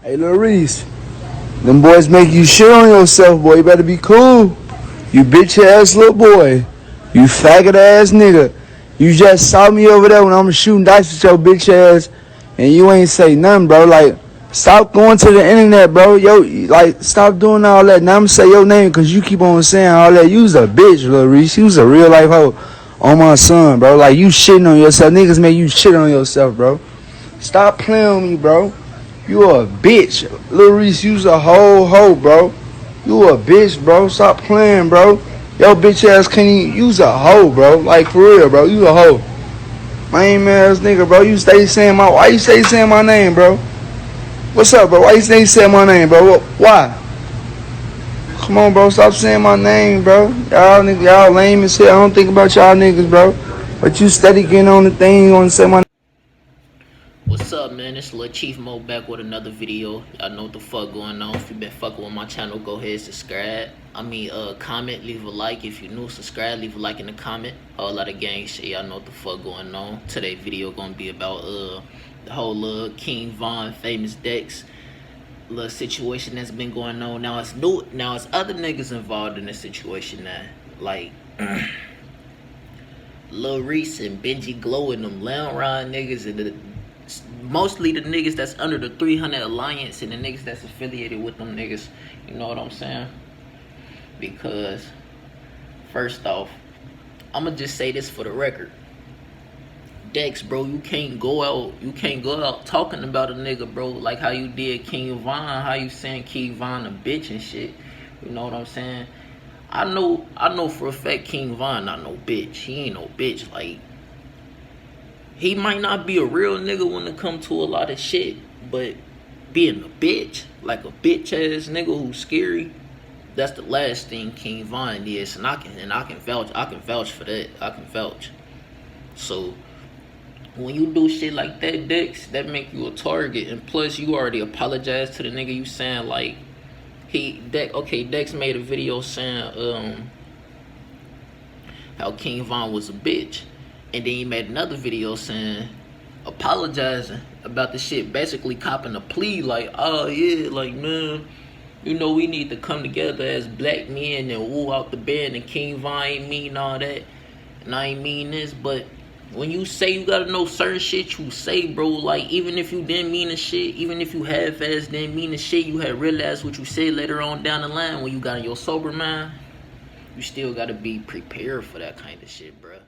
Hey, Lil Reese, them boys make you shit on yourself, boy. You better be cool. You bitch ass little boy. You faggot ass nigga. You just saw me over there when I'm shooting dice with your bitch ass, and you ain't say nothing, bro. Like, stop going to the internet, bro. Yo, like, stop doing all that. Now I'm say your name because you keep on saying all that. You was a bitch, Lil Reese. You was a real life hoe on my son, bro. Like, you shitting on yourself. Niggas make you shit on yourself, bro. Stop playing with me, bro. You a bitch. Lil Reese, you's a whole hoe, bro. You a bitch, bro. Stop playing, bro. Yo, bitch ass can't even use a hoe, bro. Like, for real, bro. You a hoe. Lame ass nigga, bro. You stay saying why you stay saying my name, bro? What's up, bro? Why you stay saying my name, bro? Why? Come on, bro. Stop saying my name, bro. Y'all niggas, y'all lame as hell. I don't think about y'all niggas, bro. But you steady getting on the thing. You want to say my name. What's up, man? It's Lil Chief Mo back with another video. Y'all know what the fuck going on. If you been fucking with my channel, go ahead, subscribe. Comment, leave a like. If you new, subscribe, leave a like in the comment. Whole lot of gang shit. Y'all know what the fuck going on. Today video gonna be about the whole King Von famous Dex little situation that's been going on. Now it's new. Now it's other niggas involved in this situation now, like Lil Reese and Benji Glow and them Lounge Ride niggas and mostly the niggas that's under the 300 Alliance and the niggas that's affiliated with them niggas. You know what I'm saying? Because first off, I'ma just say this for the record. Dex, bro, you can't go out talking about a nigga, bro, like how you did King Von, how you saying King Von a bitch and shit. You know what I'm saying? I know for a fact King Von not no bitch. He ain't no bitch. Like, he might not be a real nigga when it come to a lot of shit, but being a bitch, like a bitch ass nigga who's scary, that's the last thing King Von is, and I can vouch for that. I can vouch. So when you do shit like that, Dex, that make you a target, and plus you already apologized to the nigga. You saying like Dex made a video saying how King Von was a bitch. And then he made another video saying, apologizing about the shit, basically copping a plea, like, oh yeah, like, man, you know, we need to come together as black men and woo out the band, and King Von ain't mean all that, and I ain't mean this. But when you say, you gotta know certain shit you say, bro. Like, even if you didn't mean the shit, even if you half-ass didn't mean the shit, you had realized what you said later on down the line when you got in your sober mind, you still gotta be prepared for that kind of shit, bro.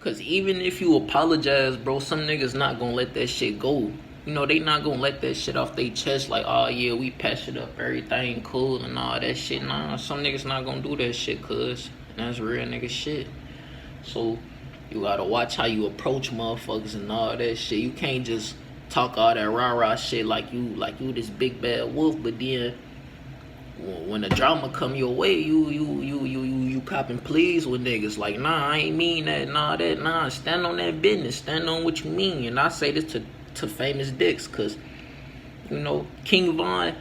Cause even if you apologize, bro, some niggas not gonna let that shit go. You know, they not gonna let that shit off their chest like, oh yeah, we patched it up, everything cool and all that shit. Nah, some niggas not gonna do that shit, cuz. And that's real nigga shit. So, you gotta watch how you approach motherfuckers and all that shit. You can't just talk all that rah-rah shit like you this big bad wolf, but then when the drama come your way, you copping pleas with niggas like, nah, I ain't mean that, nah, stand on that business, stand on what you mean. And I say this to famous Dex, cause you know King Von,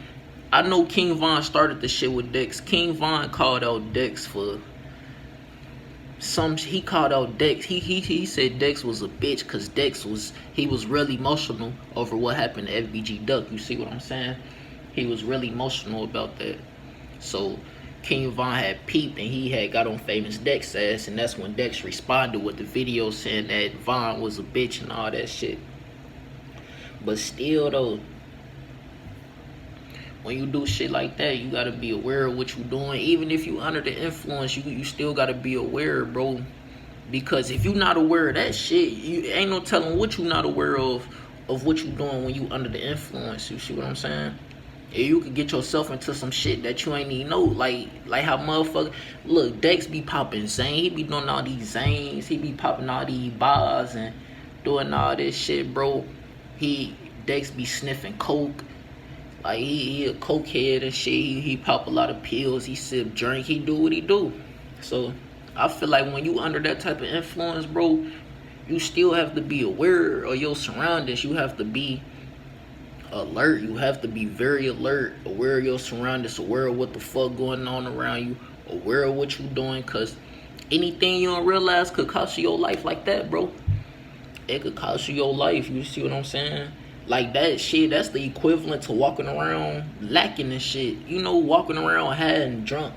I know King Von started the shit with Dex. King Von called out Dex for he called out Dex. He said Dex was a bitch cause Dex was really emotional over what happened to FBG Duck. You see what I'm saying? He was really emotional about that. So King Von had peeped and he had got on famous Dex ass, and that's when Dex responded with the video saying that Von was a bitch and all that shit. But still though, when you do shit like that, you gotta be aware of what you doing. Even if you under the influence, you still gotta be aware, bro. Because if you not aware of that shit, you ain't no telling what you not aware of what you doing when you under the influence. You see what I'm saying? You could get yourself into some shit that you ain't even know. Like how motherfucker, look, Dex be popping Zane. He be doing all these Zanes. He be popping all these bars and doing all this shit, bro. Dex be sniffing coke. Like he a cokehead and shit. He pop a lot of pills. He sip drink. He do what he do. So I feel like when you under that type of influence, bro, you still have to be aware of your surroundings. You have to be alert. You have to be very alert, aware of your surroundings, aware of what the fuck going on around you, aware of what you doing, cause anything you don't realize could cost you your life like that, bro. It could cost you your life. You see what I'm saying? Like that shit, that's the equivalent to walking around lacking and shit. You know, walking around high and drunk.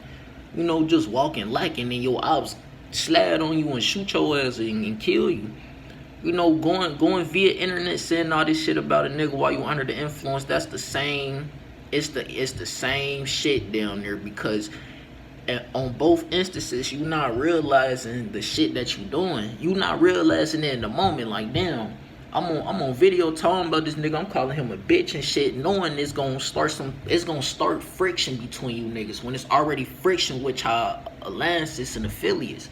You know, just walking lacking and your ops slide on you and shoot your ass and kill you. You know, going via internet saying all this shit about a nigga while you under the influence, that's the same. It's the same shit down there, because on both instances you not realizing the shit that you doing. You not realizing it in the moment. Like, damn, I'm on video talking about this nigga. I'm calling him a bitch and shit, knowing it's gonna start friction between you niggas when it's already friction with y'all alliances and affiliates.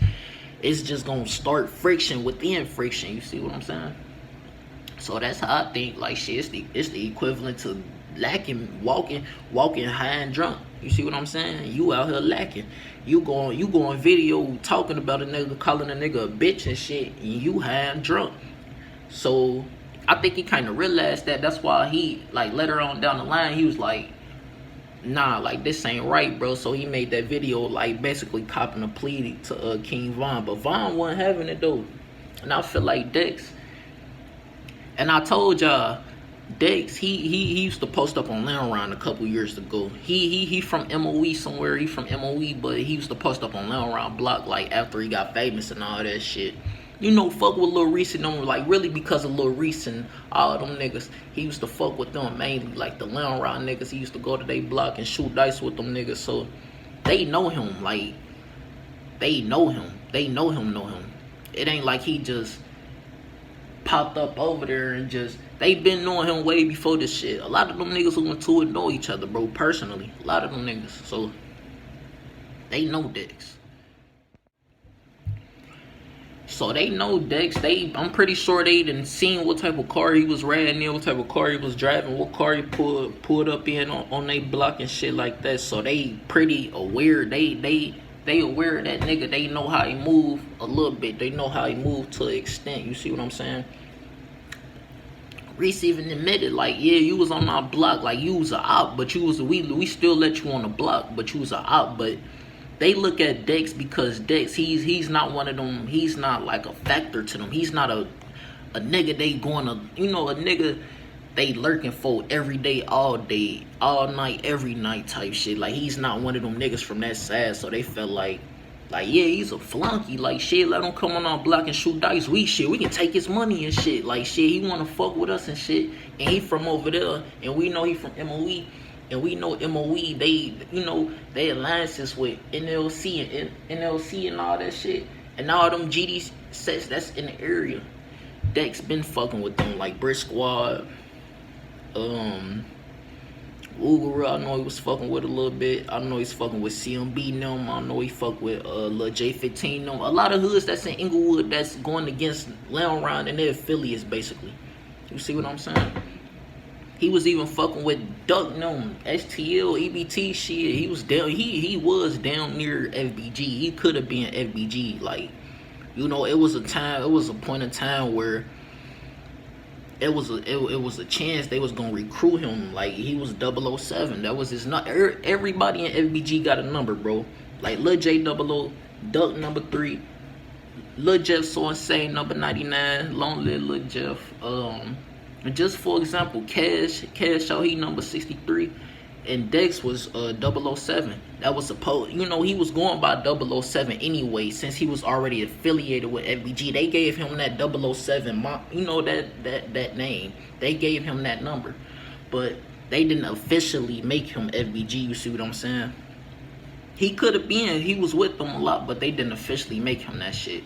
It's just gonna start friction within friction. You see what I'm saying? So that's how I think. Like, shit, it's the equivalent to walking high and drunk. You see what I'm saying? You out here lacking. You going video talking about a nigga, calling a nigga a bitch and shit, and you high and drunk. So I think he kind of realized that. That's why he, like, later on down the line, he was like, nah, like, this ain't right, bro. So he made that video, like, basically copping a plea to King Von. But Von wasn't having it, though. And I feel like Dex, and I told y'all, Dex, he used to post up on Land a couple years ago. He from MOE somewhere. He from MOE, but he used to post up on Land block, like, after he got famous and all that shit. You know, fuck with Lil Reese and them, like, really because of Lil Reese and all them niggas. He used to fuck with them mainly, like the Land niggas. He used to go to their block and shoot dice with them niggas. So they know him, like, they know him. They know him. It ain't like he just popped up over there and just, they been knowing him way before this shit. A lot of them niggas who went to it know each other, bro, personally. A lot of them niggas. So they know Dex. So they know Dex. I'm pretty sure they done seen what type of car he was riding in, what type of car he was driving, what car he pulled up in on they block and shit like that. So they pretty aware. They aware of that nigga. They know how he move a little bit. They know how he move to an extent. You see what I'm saying? Reese even admitted, like, yeah, you was on our block, like, you was a op, but you was we still let you on the block, but you was a op. But they look at Dex because Dex, he's not one of them. He's not like a factor to them. He's not a nigga they going to, you know, a nigga they lurking for every day, all night, every night type shit. Like, he's not one of them niggas from that side. So they felt like, yeah, he's a flunky. Like, shit, let him come on our block and shoot dice. We can take his money and shit. Like, shit, he want to fuck with us and shit. And he from over there, and we know he from MOE. And we know MOE, they, you know, they alliances with NLC and all that shit. And all them GD sets that's in the area. Dex been fucking with them, like Brick Squad. Uguru, I know he was fucking with a little bit. I know he's fucking with CMB them. I know he fuck with Lil J15 them. A lot of hoods that's in Inglewood that's going against Leon and their affiliates, basically. You see what I'm saying? He was even fucking with Duck Gnome, STL, EBT shit. He was down. He was down near FBG. He could have been FBG. Like, you know, it was a point in time where it was a chance they was gonna recruit him. Like, he was 007. That was his number. Everybody in FBG got a number, bro. Like Lil J 00, Duck number 3, Lil Jeff So Insane number 99, Long Live Lil Jeff. Just for example, Cash out, he number 63, and Dex was 007. That was supposed, you know, he was going by 007 anyway, since he was already affiliated with FBG. They gave him that 007, you know, that name. They gave him that number, but they didn't officially make him FBG. You see what I'm saying? He could have been, he was with them a lot, but they didn't officially make him that shit.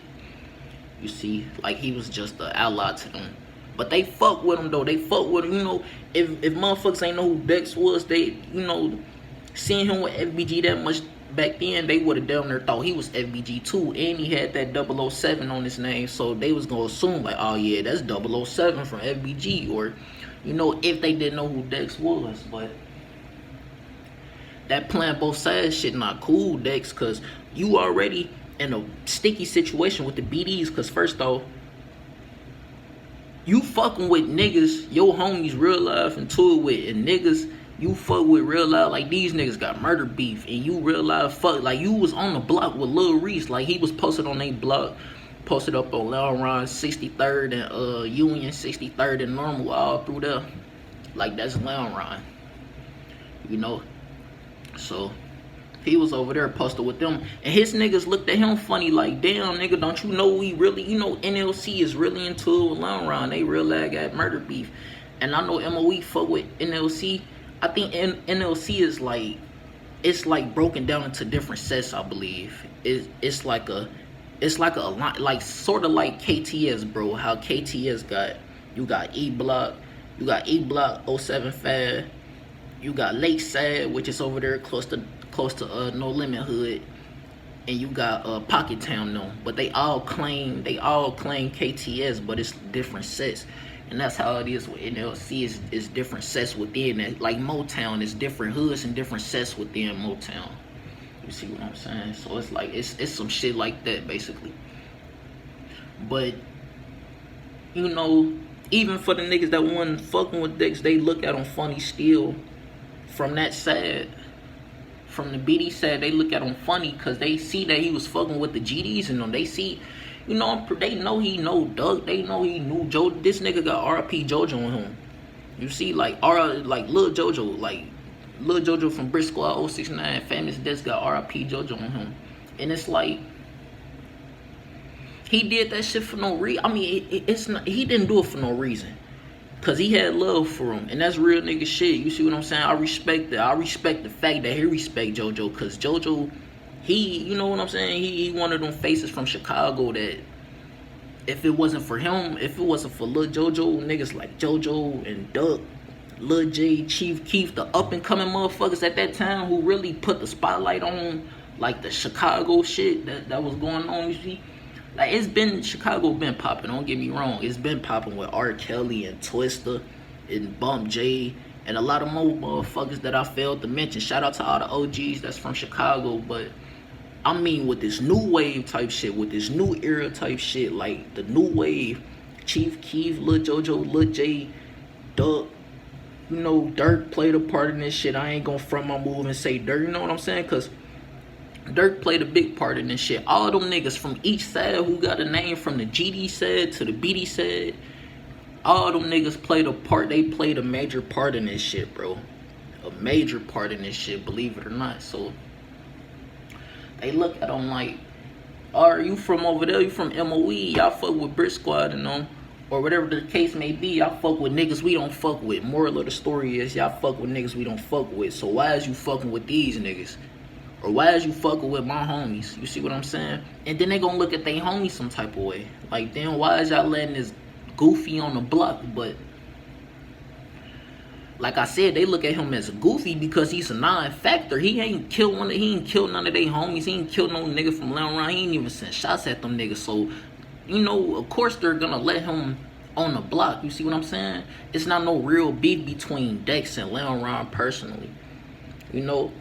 You see, like, he was just an ally to them. But they fuck with him, though. They fuck with him, you know. If motherfuckers ain't know who Dex was, they, you know, seeing him with FBG that much back then, they would have down there thought he was FBG too. And he had that 007 on his name. So they was going to assume, like, oh, yeah, that's 007 from FBG. Or, you know, if they didn't know who Dex was. But that playing both sides shit not cool, Dex, because you already in a sticky situation with the BDs. Because first off, you fucking with niggas your homies real life and tour with, and niggas you fuck with real life, like these niggas got murder beef, and you real life fuck, like you was on the block with Lil Reese, like he was posted on their block Posted up on Ron 63rd and Union 63rd and Normal all through there. Like that's Ron, you know. So he was over there posted with them, and his niggas looked at him funny like, damn nigga, don't you know we really, you know, NLC is really into it with Ron. They real got murder beef, and I know MOE fuck with NLC. I think NLC is like, it's like broken down into different sets. I believe it's like a like sort of like KTS, bro. How KTS got, you got E Block, you got E Block 07 Fad, you got Lakeside, which is over there close to No Limit Hood, and you got Pocket Town though. But they all claim KTS, but it's different sets. And that's how it is with NLC, is different sets within it. Like Motown is different hoods and different sets within Motown. You see what I'm saying? So it's like it's some shit like that basically. But you know, even for the niggas that wasn't fucking with Dex, they look at him funny still. From that side, from the BD side, they look at him funny because they see that he was fucking with the GDs and them. They see, you know, they know he know Doug. They know he knew Joe. This nigga got RP JoJo on him. You see, like Lil JoJo, like Lil JoJo from Brick Squad 069, Famous Dex got RP JoJo on him. And it's like, he did that shit for no reason. I mean, it's not, he didn't do it for no reason. Cause he had love for him, and that's real nigga shit. You see what I'm saying? I respect that. I respect the fact that he respect JoJo, cause JoJo, he, you know what I'm saying? He one of them faces from Chicago that, if it wasn't for him, if it wasn't for Lil JoJo, niggas like JoJo and Duck, Lil J, Chief Keef, the up and coming motherfuckers at that time who really put the spotlight on like the Chicago shit that was going on. You see? Like, it's been, Chicago been popping, don't get me wrong. It's been popping with R. Kelly and Twista and Bump J and a lot of more motherfuckers that I failed to mention. Shout out to all the OGs that's from Chicago. But I mean, with this new wave type shit, with this new era type shit, like the new wave, Chief Keef, Lil JoJo, Lil J, Duck, you know, Dirk played a part in this shit. I ain't gonna front my move and say Dirk, you know what I'm saying? Cause Dirk played a big part in this shit. All them niggas from each side who got a name, from the GD side to the BD side, all them niggas played a part. They played a major part in this shit, bro. A major part in this shit, believe it or not. So they look at them like, are you from over there? You from MOE? Y'all fuck with Brick Squad and them, or whatever the case may be. Y'all fuck with niggas we don't fuck with. Moral of the story is, y'all fuck with niggas we don't fuck with. So why is you fucking with these niggas? Or why is you fucking with my homies? You see what I'm saying? And then they gonna look at they homies some type of way. Like, then why is y'all letting this goofy on the block? But like I said, they look at him as a goofy because he's a non-factor. He ain't killed none of their homies. He ain't killed no nigga from Leon Ryan. He ain't even sent shots at them niggas. So, you know, of course they're gonna let him on the block. You see what I'm saying? It's not no real beef between Dex and Leon Ryan personally. You know?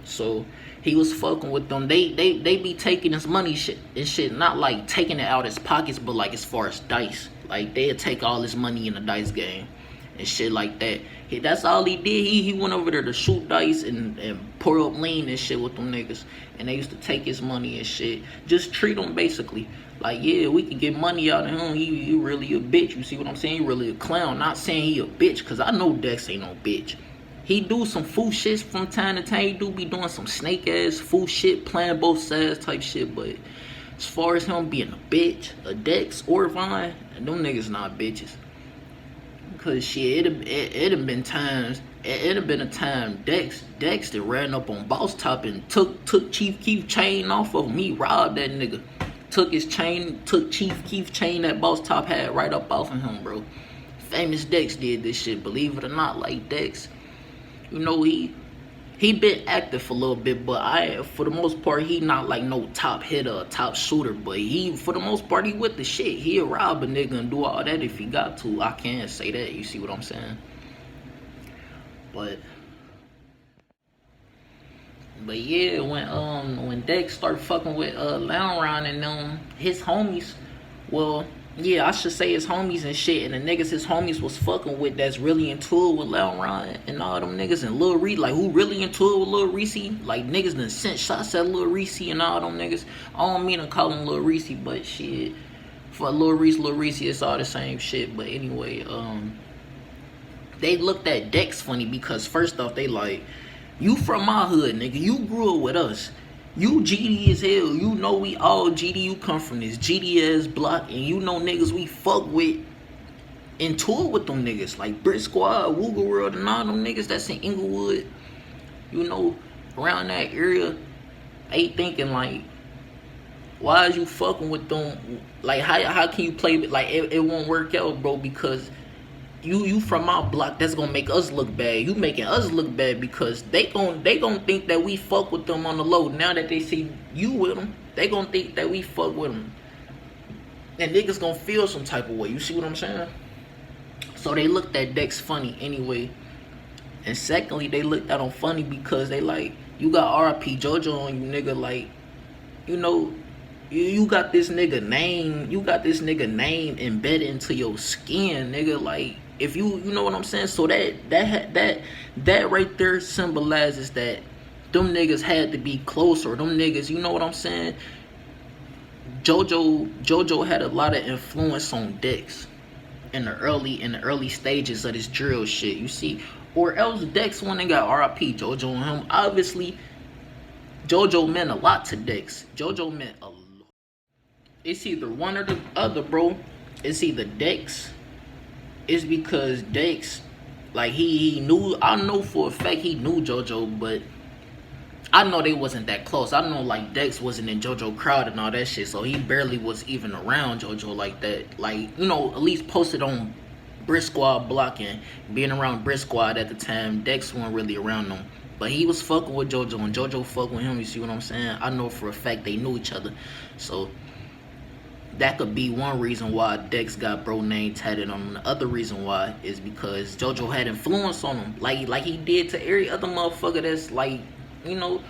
So he was fucking with them. They be taking his money shit, not like taking it out his pockets, but like as far as dice. Like, they'd take all his money in the dice game and shit like that. That's all he did. He went over there to shoot dice and pour up lean and shit with them niggas. And they used to take his money and shit. Just treat him basically like, yeah, we can get money out of him. He really a bitch. You see what I'm saying? He really a clown. Not saying he a bitch, because I know Dex ain't no bitch. He do some fool shit from time to time. He do be doing some snake ass fool shit, playing both sides type shit. But as far as him being a bitch, a Dex or Vine, them niggas not bitches. Cause shit, it have been times. It have been a time Dexter ran up on Boss Top and took Chief Keef chain off of him. He robbed that nigga. Took his chain, took Chief Keef chain that Boss Top had right up off of him, bro. Famous Dex did this shit, believe it or not. Like, Dex, you know, he been active for a little bit, but for the most part, he not like no top hitter or top shooter. But for the most part, he with the shit. He'll rob a nigga and do all that if he got to. I can't say that. You see what I'm saying? But yeah, when Dex started fucking with Leon and them, his homies, well, yeah, I should say his homies and shit, and the niggas his homies was fucking with that's really into it with Lil Ron and all them niggas, and Lil Reese, like who really into it with Lil Reese, like niggas done sent shots at Lil Reese and all them niggas. I don't mean to call him Lil Reese, but shit, for Lil Reese, it's all the same shit. But anyway, they looked at Dex funny because first off, they like, you from my hood, nigga, you grew up with us. You GD as hell. You know we all GD. You come from this GD ass block, and you know niggas we fuck with and tour with them niggas like Brick Squad, Wooga World, and all them niggas that's in Inglewood. You know, around that area, they thinking like, why is you fucking with them? Like how can you play? Like it won't work out, bro, because you from my block, that's gonna make us look bad. You making us look bad because they gon' think that we fuck with them on the low. Now that they see you with them, they gonna think that we fuck with them, and niggas gonna feel some type of way. You see what I'm saying? So they looked at Dex funny anyway, and secondly, they looked at him funny because they like, you got RP JoJo on you, nigga. Like, you know, you got this nigga name, embedded into your skin, nigga. Like, if you know what I'm saying. So that right there symbolizes that them niggas had to be closer. Them niggas, you know what I'm saying. JoJo had a lot of influence on Dex in the early stages of this drill shit. You see, or else Dex when they got RIP JoJo and him. Obviously, JoJo meant a lot to Dex. JoJo meant a lot. It's either one or the other, bro. It's either Dex. It's because Dex, like he knew. I know for a fact he knew JoJo, but I know they wasn't that close. I know like Dex wasn't in JoJo crowd and all that shit, so he barely was even around JoJo like that. Like, you know, at least posted on Brick Squad block and being around Brick Squad at the time. Dex wasn't really around them. But he was fucking with JoJo and JoJo fucking with him, you see what I'm saying? I know for a fact they knew each other. So that could be one reason why Dex got bro name tatted on him. The other reason why is because JoJo had influence on him. Like he did to every other motherfucker that's like, you know,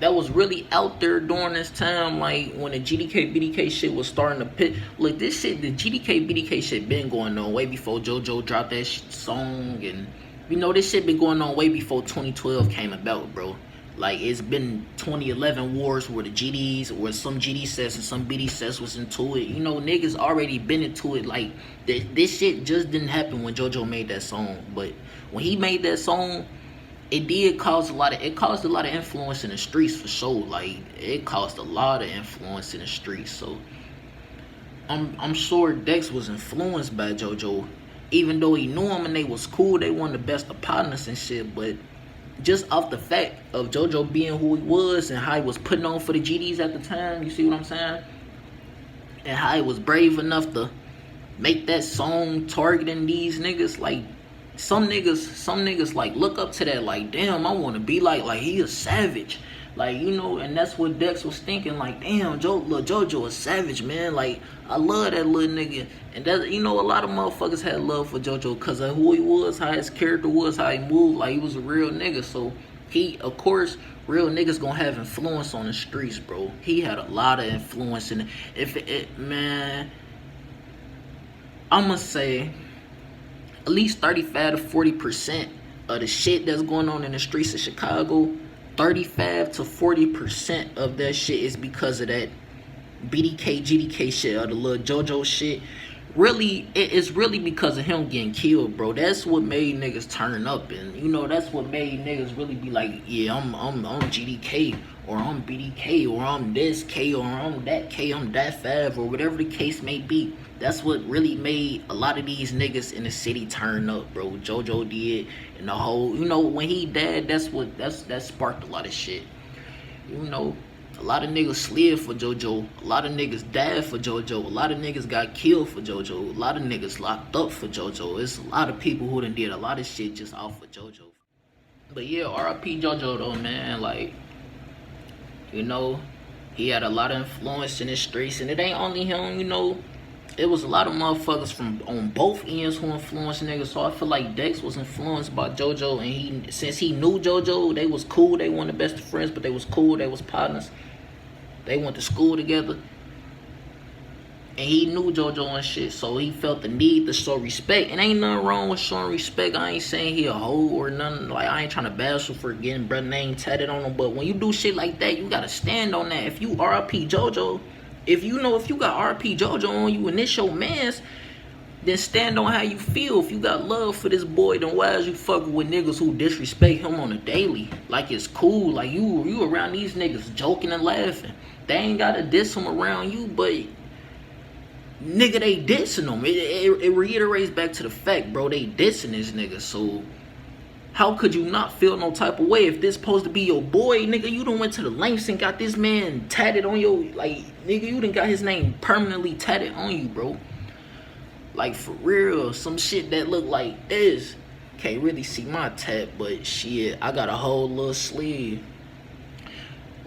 that was really out there during this time. Like when the GDK BDK shit was starting to pit. Look, this shit, the GDK BDK shit been going on way before JoJo dropped that song. And you know, this shit been going on way before 2012 came about, bro. Like, it's been 2011 wars where the GDs, where some GD sets and some BD sets was into it. You know, niggas already been into it. Like, this shit just didn't happen when JoJo made that song. But when he made that song, it did cause a lot of influence in the streets for sure. Like, it caused a lot of influence in the streets. So, I'm sure Dex was influenced by JoJo. Even though he knew him and they was cool, they weren't the best of partners and shit, but just off the fact of JoJo being who he was and how he was putting on for the GDs at the time, you see what I'm saying? And how he was brave enough to make that song targeting these niggas. Like, some niggas like look up to that, like, damn, I want to be like he a savage. Like, you know, and that's what Dex was thinking, like, damn, JoJo a savage, man. Like, I love that little nigga. And that, you know, a lot of motherfuckers had love for JoJo because of who he was, how his character was, how he moved. Like, he was a real nigga. So he, of course, real niggas gonna have influence on the streets, bro. He had a lot of influence in it. Man, I'ma say at least 35 to 40% of the shit that's going on in the streets of Chicago, 35 to 40% of that shit is because of that BDK, GDK shit, or the little JoJo shit. Really, it's really because of him getting killed, bro. That's what made niggas turn up, and you know, that's what made niggas really be like, yeah, I'm GDK, or I'm BDK, or I'm this K, or I'm that K, I'm that 5, or whatever the case may be. That's what really made a lot of these niggas in the city turn up, bro. JoJo did, and the whole, you know, when he died, that sparked a lot of shit. You know, a lot of niggas slid for JoJo. A lot of niggas died for JoJo. A lot of niggas got killed for JoJo. A lot of niggas locked up for JoJo. It's a lot of people who done did a lot of shit just off of JoJo. But yeah, RIP JoJo though, man. Like, you know, he had a lot of influence in the streets, and it ain't only him, you know. It was a lot of motherfuckers from on both ends who influenced niggas. So I feel like Dex was influenced by JoJo, and since he knew JoJo, they was cool. They weren't the best of friends, but they was cool. They was partners. They went to school together. And he knew JoJo and shit, so he felt the need to show respect. And ain't nothing wrong with showing respect. I ain't saying he a hoe or nothing. Like, I ain't trying to bash him for getting brother name tatted on him. But when you do shit like that, you gotta stand on that. If you RP JoJo, if you got RP JoJo on you and this your mans, then stand on how you feel. If you got love for this boy, then why is you fucking with niggas who disrespect him on a daily? Like, it's cool. Like, you around these niggas joking and laughing. They ain't gotta diss him around you, but nigga, they dissing them. It reiterates back to the fact, bro, they dissing this nigga. So how could you not feel no type of way if this supposed to be your boy, nigga? You done went to the lengths and got this man tatted on your, like, nigga, you done got his name permanently tatted on you, bro. Like, for real, some shit that look like this. Can't really see my tat, but shit, I got a whole little sleeve.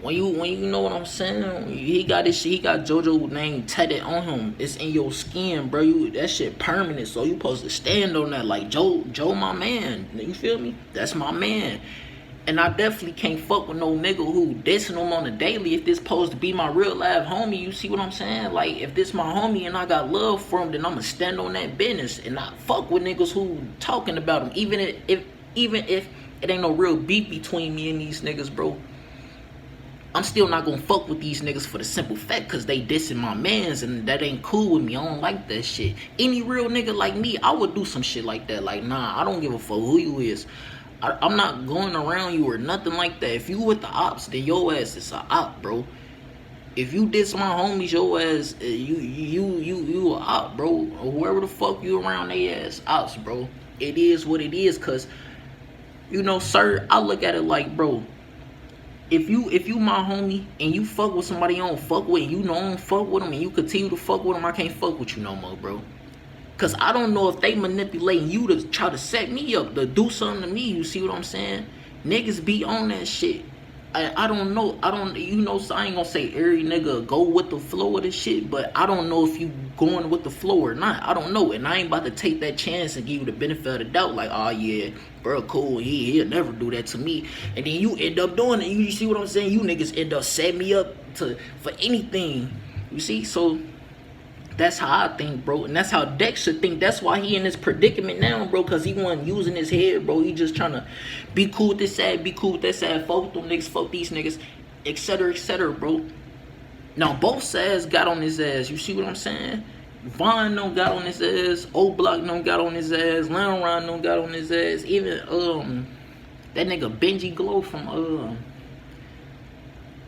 When you know what I'm saying, he got this shit, he got JoJo name tatted on him. It's in your skin, bro. That shit permanent, so you supposed to stand on that. Like, Joe my man. You feel me? That's my man. And I definitely can't fuck with no nigga who dissing him on the daily if this supposed to be my real life homie. You see what I'm saying? Like, if this my homie and I got love for him, then I'ma stand on that business and not fuck with niggas who talking about him. Even if it ain't no real beef between me and these niggas, bro. I'm still not gonna fuck with these niggas for the simple fact cause they dissing my mans, and that ain't cool with me. I don't like that shit. Any real nigga like me, I would do some shit like that. Like, nah, I don't give a fuck who you is. I'm not going around you or nothing like that. If you with the ops, then your ass is a op, bro. If you diss my homies, your ass, you a op, bro. Or whoever the fuck you around, they ass ops, bro. It is what it is, cause, you know, sir, I look at it like, bro, if you my homie and you fuck with somebody you don't fuck with, and you know I don't fuck with them, and you continue to fuck with them, I can't fuck with you no more, bro. Cause I don't know if they manipulating you to try to set me up, to do something to me. You see what I'm saying? Niggas be on that shit. I don't know. So I ain't gonna say every nigga go with the flow of this shit, but I don't know if you going with the flow or not. I don't know. And I ain't about to take that chance and give you the benefit of the doubt. Like, oh yeah, bro, cool. He'll never do that to me. And then you end up doing it. You see what I'm saying? You niggas end up setting me up for anything. You see? So that's how I think, bro. And that's how Dex should think. That's why he in this predicament now, bro. Cause he wasn't using his head, bro. He just trying to be cool with this side, be cool with that side. Fuck with them niggas, fuck these niggas, etc., bro. Now, both sides got on his ass. You see what I'm saying? Vaughn don't got on his ass. O-Block don't got on his ass. Ron don't got on his ass. Even, that nigga Benji Glow from,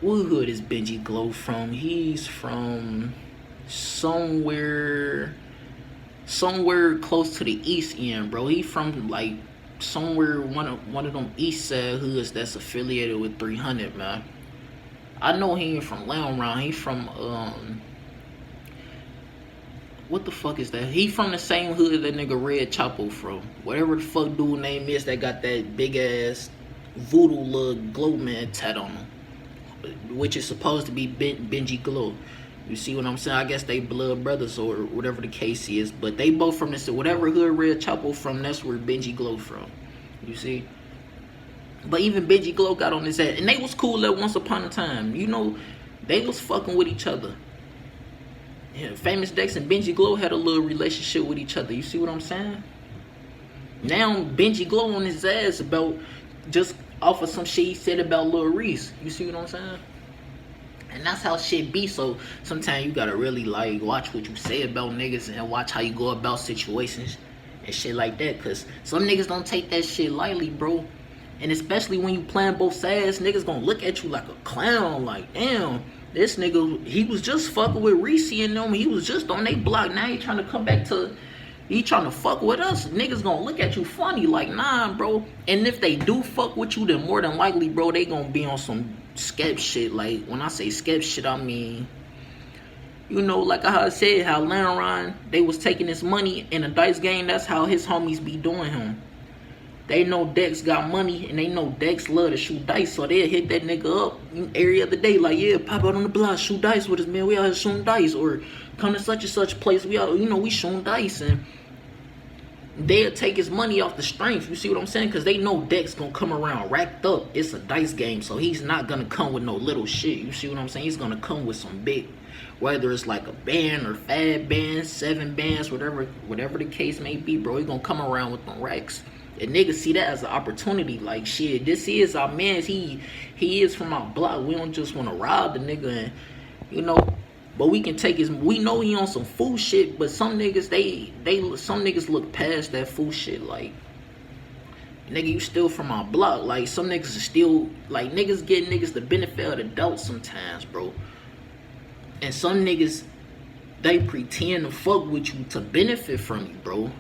what hood is Benji Glow from? He's from somewhere close to the east end, bro. He from like somewhere one of them east side hoods that's affiliated with 300, man. I know he ain't from Lounge. He from what the fuck is that? He from the same hood that nigga Red Chapo from. Whatever the fuck dude name is that got that big ass voodoo little glow man tat on him, which is supposed to be Benji Glow. You see what I'm saying? I guess they blood brothers or whatever the case is. But they both from this, whatever hood Red Chapo from, that's where Benji Glow from. You see? But even Benji Glow got on his head. And they was cool at once upon a time. You know, they was fucking with each other. Yeah, Famous Dex and Benji Glow had a little relationship with each other. You see what I'm saying? Now Benji Glow on his ass about just off of some shit he said about Lil Reese. You see what I'm saying? And that's how shit be. So sometimes you gotta really like watch what you say about niggas and watch how you go about situations and shit like that. Cause some niggas don't take that shit lightly, bro. And especially when you playing both sides, niggas gonna look at you like a clown. Like, damn, this nigga, he was just fucking with Reese and them. He was just on they block. Now he trying to come back to, he trying to fuck with us. Niggas gonna look at you funny. Like, nah, bro. And if they do fuck with you, then more than likely, bro, they gonna be on some skep shit. Like, when I say skep shit, I mean, you know, like how I said, how Laron, they was taking his money in a dice game. That's how his homies be doing him. They know Dex got money, and they know Dex love to shoot dice, so they'll hit that nigga up every other day. Like, yeah, pop out on the block, shoot dice with us, man. We out here shooting dice. Or come to such and such place, we out, you know, we shooting dice. And they'll take his money off the strength. You see what I'm saying? Because they know Dex gonna come around racked up. It's a dice game, so he's not gonna come with no little shit. You see what I'm saying? He's gonna come with some big, whether it's like a band or fad band, 7 bands, whatever the case may be, bro. He gonna come around with them racks. And niggas see that as an opportunity. Like, shit, this is our man's. He is from our block. We don't just want to rob the nigga and, you know, but we can take his. We know he on some fool shit, but some niggas some niggas look past that fool shit. Like, nigga, you still from our block. Like, some niggas are still, like, niggas get niggas the benefit of the doubt sometimes, bro. And some niggas, they pretend to fuck with you to benefit from you, bro.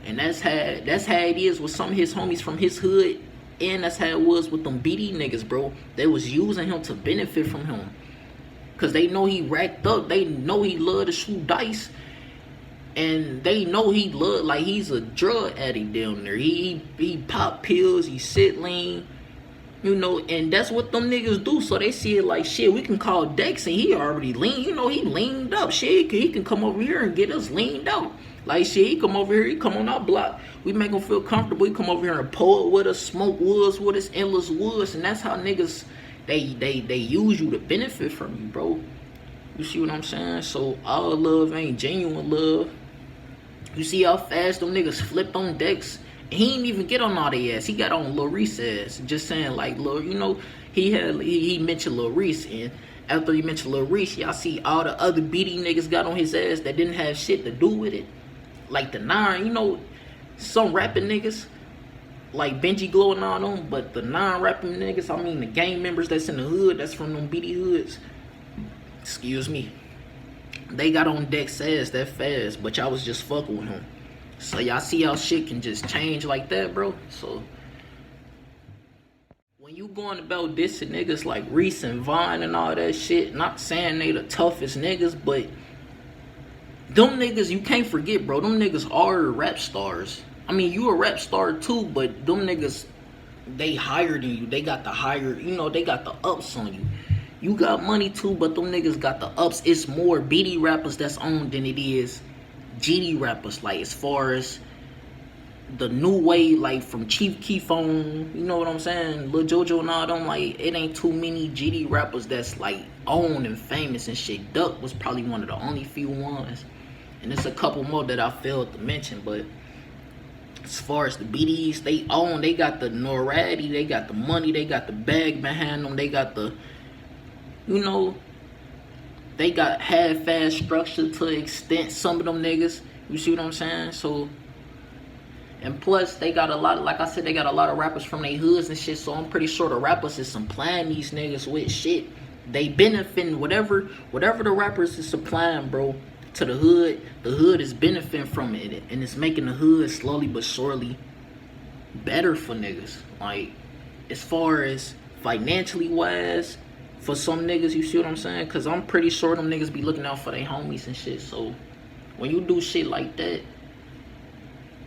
And that's how it is with some of his homies from his hood. And that's how it was with them BD niggas, bro. They was using him to benefit from him. Cause they know he racked up. They know he love to shoot dice. And they know he love, like, he's a drug addict down there. He pop pills, he sit lean. You know, and that's what them niggas do. So they see it like, shit, we can call Dex and he already lean. You know, he leaned up. Shit, he can come over here and get us leaned out. Like, shit, he come over here, he come on our block. We make him feel comfortable. He come over here and pull with us, smoke woods with us, endless woods. And that's how niggas, they use you to benefit from you, bro. You see what I'm saying? So all love ain't genuine love. You see how fast them niggas flipped on Dex? He didn't even get on all their ass. He got on Lil Reese ass. Just saying, like, Lil, you know, he mentioned Lil Reese. And after he mentioned Lil Reese, y'all see all the other BD niggas got on his ass that didn't have shit to do with it. Like the 9, you know, some rapping niggas, like Benji Glow and all them, but the non-rapping niggas, I mean the gang members that's in the hood, that's from them BD hoods, excuse me, they got on Dex ass that fast, but y'all was just fucking with him. So y'all see how shit can just change like that, bro? So when you going about dissing niggas like Reese and Vine and all that shit, not saying they the toughest niggas, but them niggas, you can't forget, bro, them niggas are rap stars. I mean, you a rap star too, but them niggas, they higher than you. They got the higher, you know, they got the ups on you. You got money too, but them niggas got the ups. It's more BD rappers that's on than it is GD rappers. Like, as far as the new way, like from Chief Keef on, you know what I'm saying, Lil Jojo and all them, like, it ain't too many GD rappers that's like owned and famous and shit. Duck was probably one of the only few ones. And there's a couple more that I failed to mention, but as far as the BDs, they own, they got the notoriety, they got the money, they got the bag behind them, they got the, you know, they got half-ass structure to an extent, some of them niggas, you see what I'm saying? So, and plus, they got a lot of, like I said, they got a lot of rappers from their hoods and shit, so I'm pretty sure the rappers is supplying these niggas with shit. They benefiting, whatever the rappers is supplying, bro, to the hood is benefiting from it, and it's making the hood slowly but surely better for niggas. Like, as far as financially wise, for some niggas, you see what I'm saying? Because I'm pretty sure them niggas be looking out for their homies and shit. So when you do shit like that,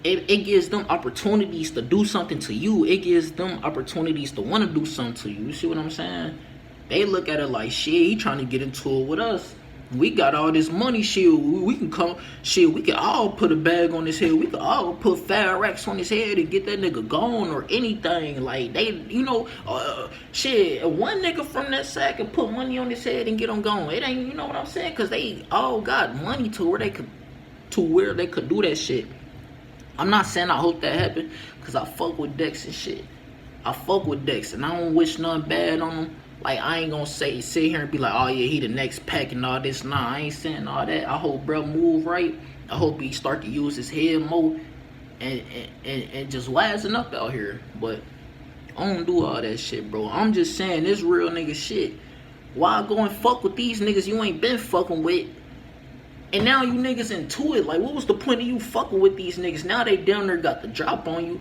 it gives them opportunities to do something to you. It gives them opportunities to want to do something to you. You see what I'm saying? They look at it like, shit, he trying to get into it with us. We got all this money, shit. We can come, shit. We can all put a bag on his head. We can all put 5 racks on his head and get that nigga gone or anything. Like, they, you know, shit. One nigga from that side can put money on his head and get him gone. It ain't, you know what I'm saying? Cause they all got money to where they could do that shit. I'm not saying I hope that happen, cause I fuck with Dex and shit. I fuck with Dex, and I don't wish nothing bad on him. Like, I ain't gonna sit here and be like, oh yeah, he the next pack and all this. Nah, I ain't saying all that. I hope bro move right. I hope he start to use his head more and just wising up out here. But I don't do all that shit, bro. I'm just saying, this real nigga shit. Why go and fuck with these niggas you ain't been fucking with? And now you niggas into it. Like, what was the point of you fucking with these niggas? Now they down there got the drop on you.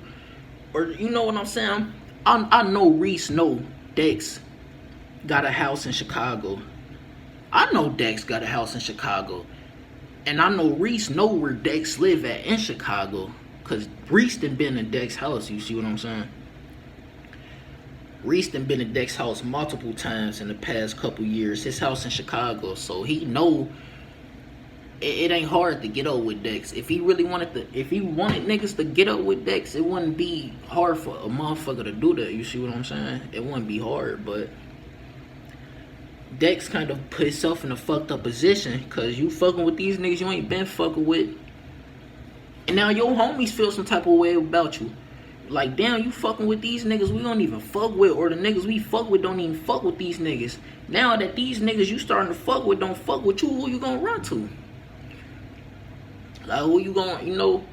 Or, you know what I'm saying? I know Reese know Dex got a house in Chicago. I know Dex got a house in Chicago. And I know Reese know where Dex live at in Chicago. Cause Reese done been in Dex's house, you see what I'm saying? Reese done been in Dex's house multiple times in the past couple years. His house in Chicago. So he know it ain't hard to get up with Dex. If he wanted niggas to get up with Dex, it wouldn't be hard for a motherfucker to do that. You see what I'm saying? It wouldn't be hard, but Dex kind of put himself in a fucked up position because you fucking with these niggas you ain't been fucking with, and now your homies feel some type of way about you. Like, damn, you fucking with these niggas we don't even fuck with, or the niggas we fuck with don't even fuck with these niggas. Now that these niggas you starting to fuck with don't fuck with you, who you gonna run to? Like, who you gonna, you know?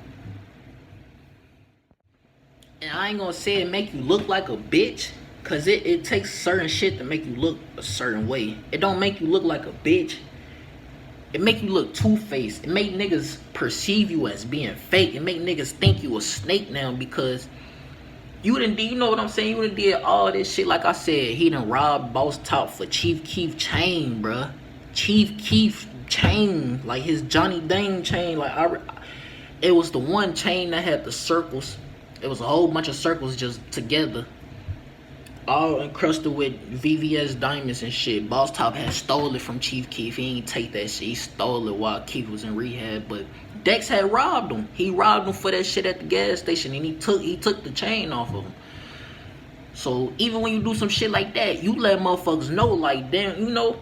And I ain't gonna say it make you look like a bitch, cause it takes certain shit to make you look a certain way. It don't make you look like a bitch. It make you look two-faced. It make niggas perceive you as being fake. It make niggas think you a snake now because you know what I'm saying? You done did all this shit. Like I said, he done robbed Boss Top for Chief Keef chain, bruh. Chief Keef chain, like his Johnny Dang chain. Like it was the one chain that had the circles. It was a whole bunch of circles just together, all encrusted with VVS diamonds and shit. Boss Top had stole it from Chief Keef. He ain't take that shit. He stole it while Keef was in rehab. But Dex had robbed him. He robbed him for that shit at the gas station, and he took the chain off of him. So even when you do some shit like that, you let motherfuckers know, like, damn, you know,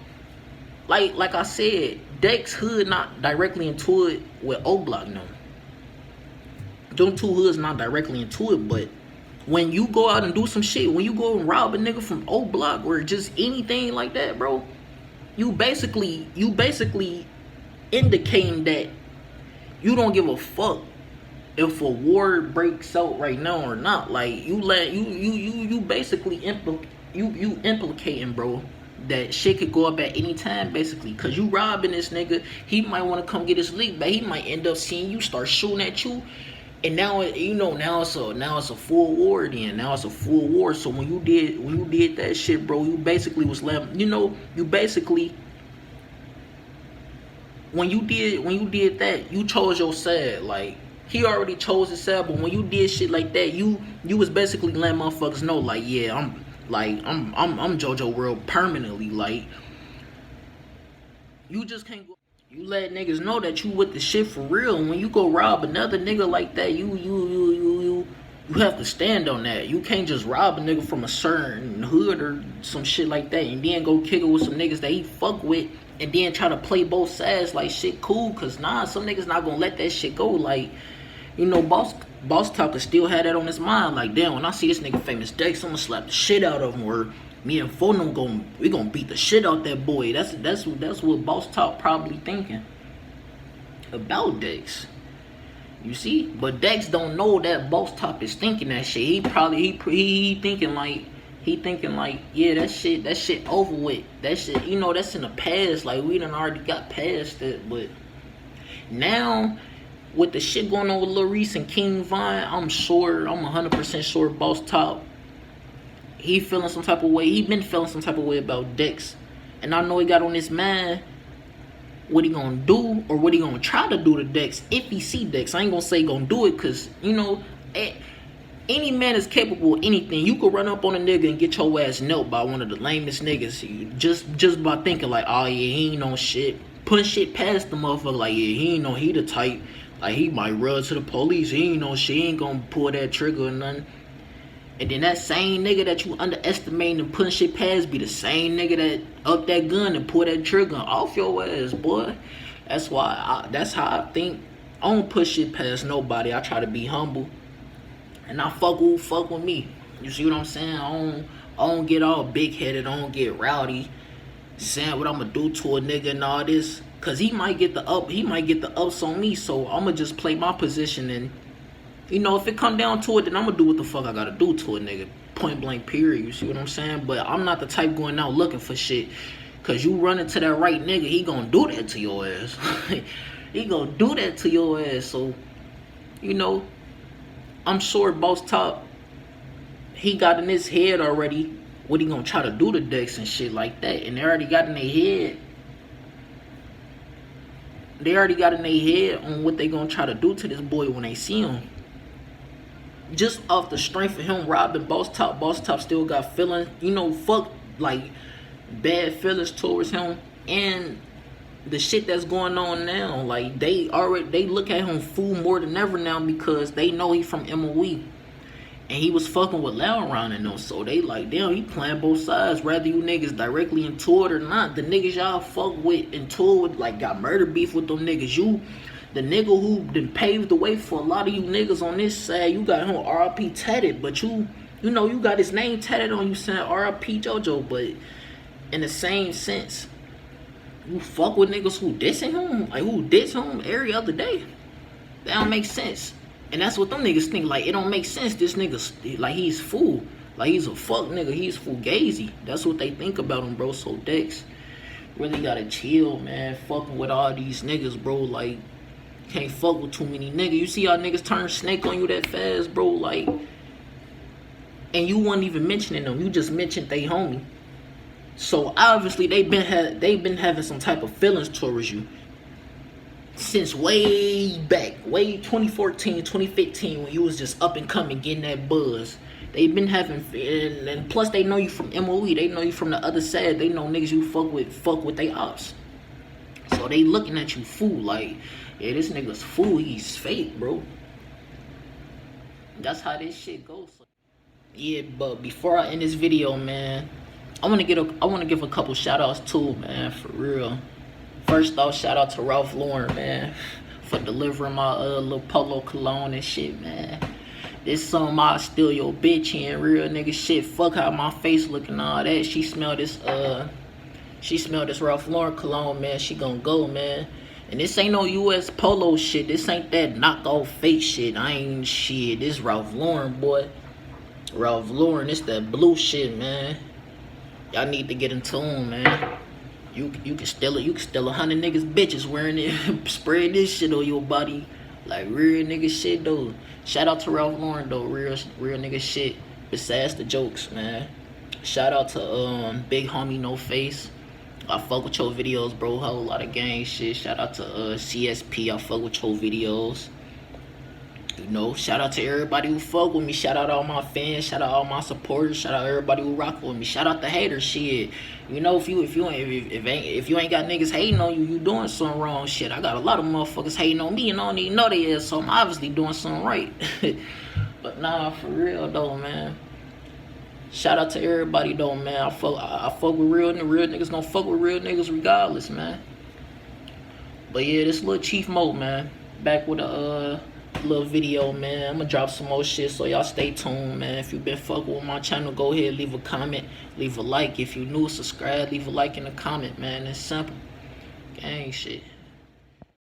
like I said, Dex hood not directly into it with O Block no. Them two hoods not directly into it, but when you go out and do some shit, when you go and rob a nigga from O Block or just anything like that, bro, you basically indicating that you don't give a fuck if a war breaks out right now or not. Like, you basically implicating, bro, that shit could go up at any time, basically, cause you robbing this nigga. He might want to come get his leak, but he might end up seeing you start shooting at you. And now, you know, now it's a full war then. Now it's a full war. So when you did that shit, bro, you basically was left, you know, when you did that, you chose your side. Like, he already chose his side, but when you did shit like that, you was basically letting motherfuckers know, like, yeah, I'm JoJo World permanently. Like, you just can't go. You let niggas know that you with the shit for real. And when you go rob another nigga like that, you have to stand on that. You can't just rob a nigga from a certain hood or some shit like that and then go kick it with some niggas that he fuck with and then try to play both sides like shit cool. Cause nah, some niggas not gonna let that shit go. Like, you know, Boss Talker still had that on his mind. Like, damn, when I see this nigga Famous Dex, I'm gonna slap the shit out of him. Or me and Fonum we gonna beat the shit out that boy. That's what Boss Talk probably thinking about Dex. You see? But Dex don't know that Boss Top is thinking that shit. He thinking like, yeah, that shit over with. That shit, you know, that's in the past. Like, we done already got past it. But now, with the shit going on with Lil Reese and King Von, I'm 100% sure Boss Top, he feeling some type of way. He been feeling some type of way about Dex. And I know he got on his mind what he gonna do or what he gonna try to do to Dex if he see Dex. I ain't gonna say he gonna do it because, you know, any man is capable of anything. You could run up on a nigga and get your ass knelt by one of the lamest niggas just by thinking like, oh yeah, he ain't no shit. Putting shit past the motherfucker like, yeah, he ain't know he the type. Like, he might run to the police. He ain't no shit. He ain't gonna pull that trigger or nothing. And then that same nigga that you underestimating and putting shit past be the same nigga that up that gun and pull that trigger off your ass, boy. That's why that's how I think. I don't push shit past nobody. I try to be humble. And I fuck with me. You see what I'm saying? I don't get all big headed. I don't get rowdy saying what I'm gonna do to a nigga and all this. Cause he might get the ups on me. So I'ma just play my position, and you know, if it come down to it, then I'm gonna do what the fuck I gotta do to a nigga. Point blank, period. You see what I'm saying? But I'm not the type going out looking for shit. Cause you run into that right nigga, he gonna do that to your ass. He gonna do that to your ass. So, you know, I'm sure Boss Top, he got in his head already what he gonna try to do to Dex and shit like that. And they already got in their head. They already got in their head on what they gonna try to do to this boy when they see him. Just off the strength of him robbing Boss Top still got feelings, you know, fuck, like, bad feelings towards him. And the shit that's going on now, like they look at him fool more than ever now because they know he from MOE. And he was fucking with Loud Ron and them, so they like, damn, he playing both sides. Whether you niggas directly into it or not, the niggas y'all fuck with into it with, like, got murder beef with them niggas. You, the nigga who done paved the way for a lot of you niggas on this side, you got him RIP tatted, but you know, you got his name tatted on you saying RIP JoJo, but in the same sense, you fuck with niggas who dissing him, like who diss him every other day. That don't make sense. And that's what them niggas think. Like, it don't make sense. This nigga, like, he's fool. Like, he's a fuck nigga. He's fugazi. That's what they think about him, bro. So, Dex, really gotta chill, man. Fucking with all these niggas, bro. Like, can't fuck with too many niggas. You see how niggas turn snake on you that fast, bro? Like, and you weren't even mentioning them. You just mentioned they homie. So, obviously, they been having some type of feelings towards you. Since way back, way 2014, 2015, when you was just up and coming, getting that buzz. They been having, and plus they know you from MOE. They know you from the other side. They know niggas you fuck with they ops. So they looking at you fool, like, yeah, this nigga's fool. He's fake, bro. That's how this shit goes. Yeah, but before I end this video, man, I want to give a couple shout outs too, man, for real. First off, shout out to Ralph Lauren, man, for delivering my little polo cologne and shit, man. This song, I Steal Your Bitch in real nigga shit. Fuck how my face looking and all that. She smelled this Ralph Lauren cologne, man. She gonna go, man. And this ain't no US polo shit. This ain't that knockoff fake shit. I ain't shit. This Ralph Lauren, boy. Ralph Lauren, it's that blue shit, man. Y'all need to get in tune, man. You can steal 100 niggas bitches wearing it, spraying this shit on your body, like real nigga shit though. Shout out to Ralph Lauren though, real nigga shit. Besides the jokes, man. Shout out to Big Homie No Face. I fuck with your videos, bro. Whole lot of gang shit. Shout out to CSP. I fuck with your videos. You know, shout out to everybody who fuck with me. Shout out all my fans. Shout out all my supporters. Shout out everybody who rock with me. Shout out the haters. Shit, you know, if you ain't got niggas hating on you, you doing something wrong. Shit, I got a lot of motherfuckers hating on me and I don't even know they is, so I'm obviously doing something right. But nah, for real though, man. Shout out to everybody though, man. I fuck with real niggas gonna fuck with real niggas regardless, man. But yeah, this little Chief Mo, man, back with a little video, man. I'm gonna drop some more shit, so y'all stay tuned, man. If you been fucking with my channel, go ahead, leave a comment, leave a like. If you new, subscribe, leave a like in the comment, man. It's simple. Gang shit.